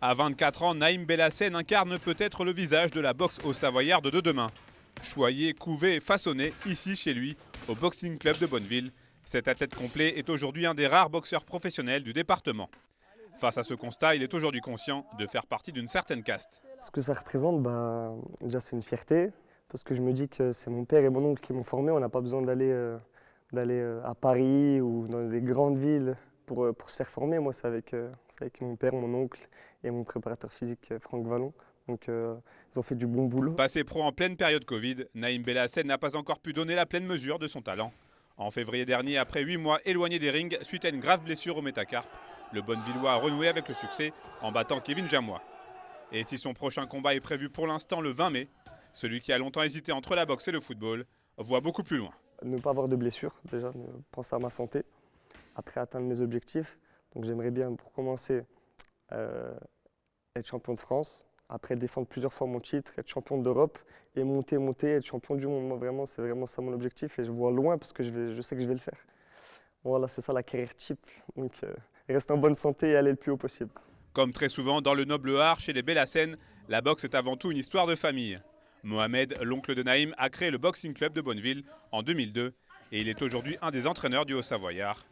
À 24 ans, Naïm Belhassen incarne peut-être le visage de la boxe au Savoyarde de demain. Choyé, couvé et façonné ici chez lui, au Boxing Club de Bonneville, cet athlète complet est aujourd'hui un des rares boxeurs professionnels du département. Face à ce constat, il est aujourd'hui conscient de faire partie d'une certaine caste. Ce que ça représente, déjà c'est une fierté, parce que je me dis que c'est mon père et mon oncle qui m'ont formé. On n'a pas besoin d'aller à Paris ou dans des grandes villes pour se faire former. Moi, c'est avec mon père, mon oncle et mon préparateur physique, Franck Vallon. Donc ils ont fait du bon boulot. Passé pro en pleine période Covid, Naïm Belhassen n'a pas encore pu donner la pleine mesure de son talent. En février dernier, après 8 mois éloigné des rings suite à une grave blessure au métacarpe, le Bonnevillois a renoué avec le succès en battant Kevin Jamois. Et si son prochain combat est prévu pour l'instant le 20 mai, celui qui a longtemps hésité entre la boxe et le football voit beaucoup plus loin. Ne pas avoir de blessures, déjà, penser à ma santé, après atteindre mes objectifs. Donc j'aimerais bien, pour commencer, être champion de France, après défendre plusieurs fois mon titre, être champion d'Europe et monter, être champion du monde. Moi, vraiment, c'est vraiment ça mon objectif et je vois loin parce que je sais que je vais le faire. Voilà, c'est ça la carrière type. Donc rester en bonne santé et aller le plus haut possible. Comme très souvent dans le noble art chez les Belhassen, la boxe est avant tout une histoire de famille. Mohamed, l'oncle de Naïm, a créé le Boxing Club de Bonneville en 2002 et il est aujourd'hui un des entraîneurs du Haut-Savoyard.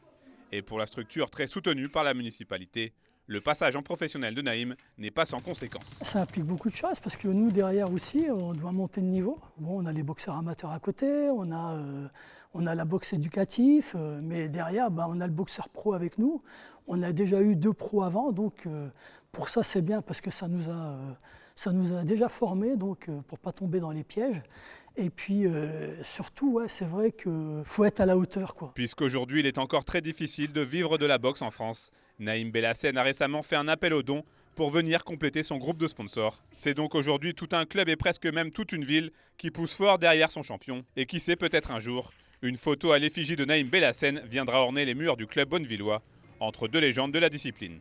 Et pour la structure très soutenue par la municipalité, le passage en professionnel de Naïm n'est pas sans conséquences. Ça implique beaucoup de choses parce que nous, derrière aussi, on doit monter de niveau. Bon, on a les boxeurs amateurs à côté, on a la boxe éducative, mais derrière, on a le boxeur pro avec nous. On a déjà eu 2 pros avant, donc pour ça, c'est bien parce que ça nous a déjà formés, donc pour ne pas tomber dans les pièges. Et puis surtout, c'est vrai qu'il faut être à la hauteur, quoi. Puisqu'aujourd'hui, il est encore très difficile de vivre de la boxe en France, Naïm Belhassen a récemment fait un appel aux dons pour venir compléter son groupe de sponsors. C'est donc aujourd'hui tout un club et presque même toute une ville qui pousse fort derrière son champion. Et qui sait, peut-être un jour, une photo à l'effigie de Naïm Belhassen viendra orner les murs du club bonnevillois, entre 2 légendes de la discipline.